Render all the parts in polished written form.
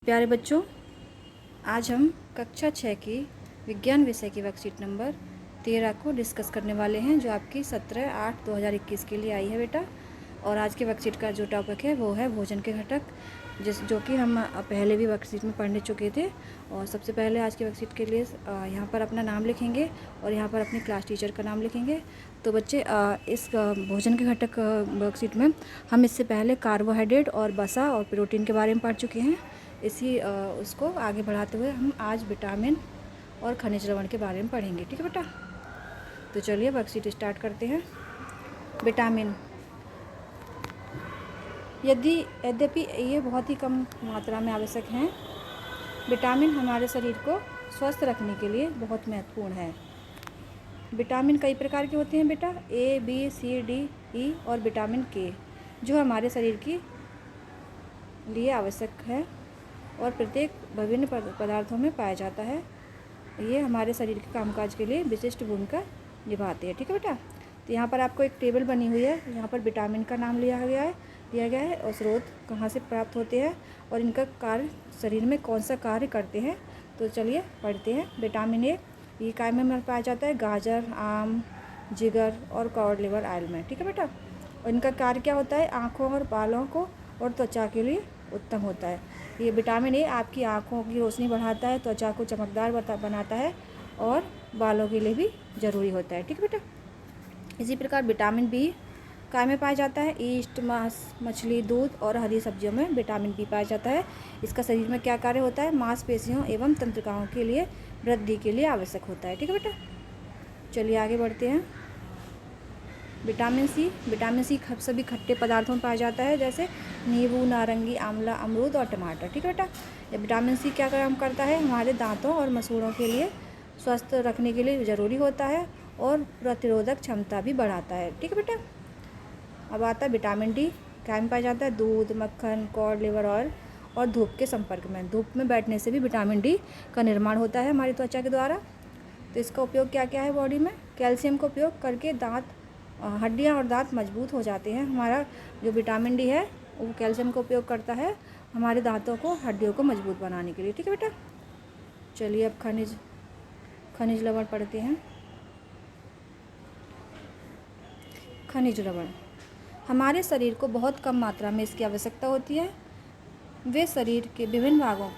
प्यारे बच्चों, आज हम कक्षा 6 की विज्ञान विषय की वर्कशीट नंबर 13 को डिस्कस करने वाले हैं, जो आपकी 17/8/2021 के लिए आई है बेटा। और आज के वर्कशीट का जो टॉपिक है वो है भोजन के घटक, जो कि हम पहले भी वर्कशीट में पढ़ने चुके थे। और सबसे पहले आज की वर्कशीट के लिए यहाँ पर अपना नाम लिखेंगे और यहाँ पर अपनी क्लास टीचर का नाम लिखेंगे। तो बच्चे, इस भोजन के घटक वर्कशीट में हम इससे पहले कार्बोहाइड्रेट और वसा और प्रोटीन के बारे में पढ़ चुके हैं। उसको आगे बढ़ाते हुए हम आज विटामिन और खनिज लवण के बारे में पढ़ेंगे। ठीक है बेटा, तो चलिए वर्कशीट स्टार्ट करते हैं। विटामिन, यद्यपि ये बहुत ही कम मात्रा में आवश्यक हैं, विटामिन हमारे शरीर को स्वस्थ रखने के लिए बहुत महत्वपूर्ण है। विटामिन कई प्रकार के होते हैं बेटा, A, B, C, D, E और विटामिन K, जो हमारे शरीर के लिए आवश्यक है और प्रत्येक विभिन्न पदार्थों में पाया जाता है। ये हमारे शरीर के कामकाज के लिए विशिष्ट भूमिका निभाते हैं। ठीक है बेटा, तो यहाँ पर आपको एक टेबल बनी हुई है। यहाँ पर विटामिन का नाम दिया गया है और स्रोत कहाँ से प्राप्त होते हैं और इनका कार्य शरीर में कौन सा कार्य करते हैं। तो चलिए पढ़ते हैं। विटामिन ए, ये काय में पाया जाता है? गाजर, आम, जिगर और कॉड लिवर ऑयल में। ठीक है बेटा, और इनका कार्य क्या होता है? आँखों और बालों को और त्वचा के लिए उत्तम होता है। ये विटामिन ए आपकी आँखों की रोशनी बढ़ाता है, त्वचा को चमकदार बनाता है और बालों के लिए भी ज़रूरी होता है। ठीक है बेटा, इसी प्रकार विटामिन बी काय में पाया जाता है? ईस्ट, मांस, मछली, दूध और हरी सब्जियों में विटामिन बी पाया जाता है। इसका शरीर में क्या कार्य होता है? मांसपेशियों एवं तंत्रिकाओं के लिए वृद्धि के लिए आवश्यक होता है। ठीक है बेटा, चलिए आगे बढ़ते हैं। विटामिन सी सभी खट्टे पदार्थों में पाया जाता है, जैसे नींबू, नारंगी, आंवला, अमरूद और टमाटर। ठीक है बेटा, ये विटामिन सी क्या काम करता है? हमारे दांतों और मसूड़ों के लिए स्वस्थ रखने के लिए ज़रूरी होता है और प्रतिरोधक क्षमता भी बढ़ाता है। ठीक है बेटा, अब आता है विटामिन डी। क्या में पाया जाता है? दूध, मक्खन, कॉड लिवर ऑयल और धूप के संपर्क में। धूप में बैठने से भी विटामिन डी का निर्माण होता है हमारी त्वचा के द्वारा। तो इसका उपयोग क्या क्या है बॉडी में? कैल्शियम का उपयोग करके हड्डियाँ और दांत मजबूत हो जाते हैं। हमारा जो विटामिन डी है वो कैल्शियम का उपयोग करता है हमारे दांतों को, हड्डियों को मजबूत बनाने के लिए। ठीक है बेटा, चलिए अब खनिज लवण पढ़ते हैं। खनिज लवण हमारे शरीर को बहुत कम मात्रा में इसकी आवश्यकता होती है। वे शरीर के विभिन्न भागों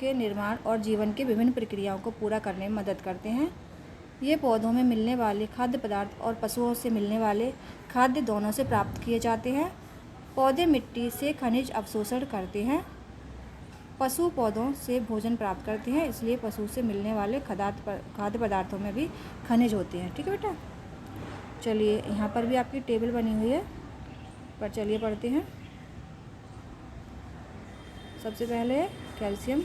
के निर्माण और जीवन की विभिन्न प्रक्रियाओं को पूरा करने में मदद करते हैं। ये पौधों में मिलने वाले खाद्य पदार्थ और पशुओं से मिलने वाले खाद्य दोनों से प्राप्त किए जाते हैं। पौधे मिट्टी से खनिज अवशोषण करते हैं। पशु पौधों से भोजन प्राप्त करते हैं, इसलिए पशु से मिलने वाले खाद्य पदार्थों में भी खनिज होते हैं। ठीक है बेटा, चलिए यहाँ पर भी आपकी टेबल बनी हुई है, पर चलिए पढ़ते हैं। सबसे पहले है कैल्शियम।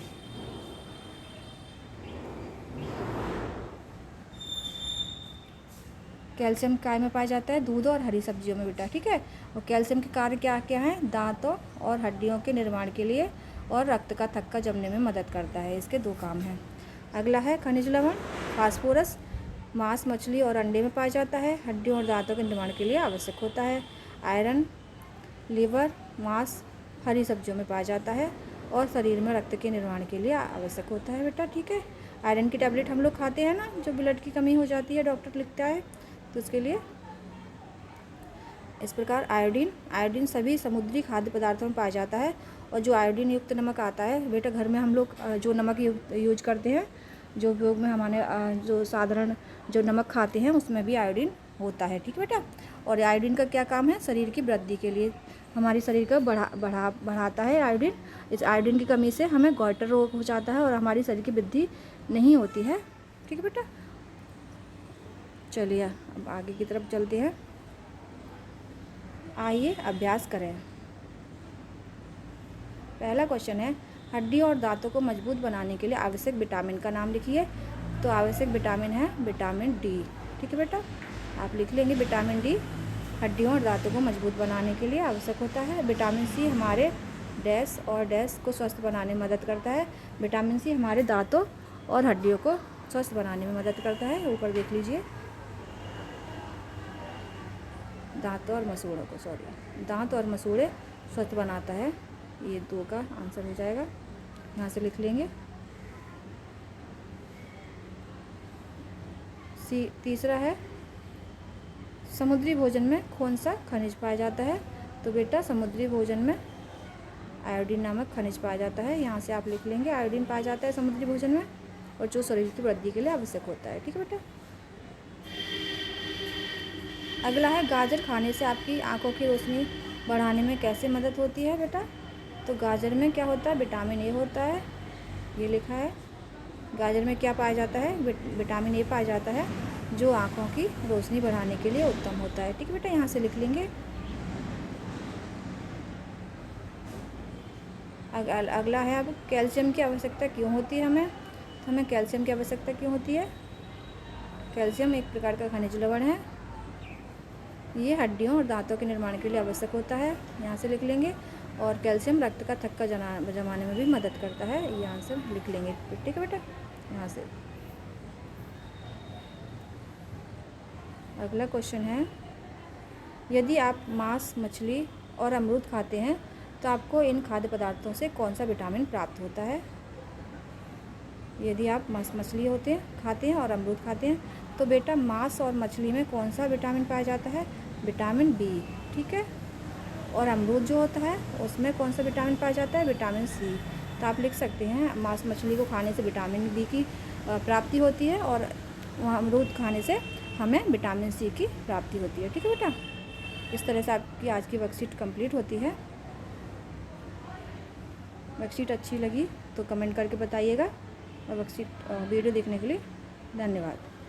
कैल्शियम काय में पाया जाता है? दूध और हरी सब्जियों में बेटा। ठीक है, और कैल्शियम के कार्य क्या क्या हैं? दांतों और हड्डियों के निर्माण के लिए और रक्त का थक्का जमने में मदद करता है। इसके दो काम हैं। अगला है खनिज लवण। फास्फोरस मांस, मछली और अंडे में पाया जाता है। हड्डियों और दांतों के निर्माण के लिए आवश्यक होता है। आयरन लिवर, मांस, हरी सब्जियों में पाया जाता है और शरीर में रक्त के निर्माण के लिए आवश्यक होता है बेटा। ठीक है, आयरन की टैबलेट हम लोग खाते हैं ना, जो ब्लड की कमी हो जाती है, डॉक्टर लिखता है, तो उसके लिए। इस प्रकार आयोडीन सभी समुद्री खाद्य पदार्थों में पाया जाता है। और जो आयोडीन युक्त नमक आता है बेटा, घर में हम लोग जो नमक यूज करते हैं, जो उपयोग में हमारे जो साधारण जो नमक खाते हैं उसमें भी आयोडीन होता है। ठीक है बेटा, और आयोडीन का क्या काम है? शरीर की वृद्धि के लिए, हमारी शरीर का बढ़ाता है आयोडीन। इस आयोडीन की कमी से हमें गॉइटर रोग हो जाता है और हमारी शरीर की वृद्धि नहीं होती है। ठीक है बेटा, चलिए अब आगे की तरफ चलते हैं। आइए अभ्यास करें। पहला क्वेश्चन है, हड्डियों और दांतों को मजबूत बनाने के लिए आवश्यक विटामिन का नाम लिखिए। तो आवश्यक विटामिन है विटामिन डी। ठीक है बेटा, आप लिख लेंगे विटामिन डी हड्डियों और दांतों को मजबूत बनाने के लिए आवश्यक होता है। विटामिन सी हमारे डैश को स्वस्थ बनाने में मदद करता है। विटामिन सी हमारे दांतों और हड्डियों को स्वस्थ बनाने में मदद करता है। ऊपर देख लीजिए, दांत और मसूड़े स्वस्थ बनाता है। ये 2 का आंसर हो जाएगा। यहाँ से लिख लेंगे। तीसरा है समुद्री भोजन में कौन सा खनिज पाया जाता है? तो बेटा समुद्री भोजन में आयोडीन नामक खनिज पाया जाता है। यहाँ से आप लिख लेंगे आयोडीन पाया जाता है समुद्री भोजन में, और जो शरीर की वृद्धि के लिए आवश्यक होता है। ठीक है बेटा। अगला है गाजर खाने से आपकी आंखों की रोशनी बढ़ाने में कैसे मदद होती है बेटा? तो गाजर में क्या होता है? विटामिन ए होता है, ये लिखा है। गाजर में क्या पाया जाता है? विटामिन ए पाया जाता है, जो आंखों की रोशनी बढ़ाने के लिए उत्तम होता है। ठीक है बेटा, यहाँ से लिख लेंगे। अगला है अब कैल्शियम की आवश्यकता क्यों होती है हमें? तो हमें कैल्शियम की आवश्यकता क्यों होती है? कैल्शियम एक प्रकार का खनिज लवण है, ये हड्डियों और दांतों के निर्माण के लिए आवश्यक होता है। यहाँ से लिख लेंगे। और कैल्शियम रक्त का थक्का जमाने में भी मदद करता है, ये आंसर लिख लेंगे। ठीक है बेटा। यहाँ से अगला क्वेश्चन है, यदि आप मांस, मछली और अमरूद खाते हैं तो आपको इन खाद्य पदार्थों से कौन सा विटामिन प्राप्त होता है? यदि आप मांस, मछली खाते हैं और अमरूद खाते हैं तो बेटा मांस और मछली में कौन सा विटामिन पाया जाता है? Vitamin B. ठीक है। और अमरूद जो होता है उसमें कौन सा विटामिन पाया जाता है? Vitamin C. तो आप लिख सकते हैं मांस, मछली को खाने से विटामिन बी की प्राप्ति होती है, और अमरूद खाने से हमें विटामिन सी की प्राप्ति होती है। ठीक है बेटा। इस तरह से आपकी आज की वर्कशीट कंप्लीट होती है। वर्कशीट अच्छी लगी तो कमेंट करके बताइएगा, और वर्कशीट वीडियो देखने के लिए धन्यवाद।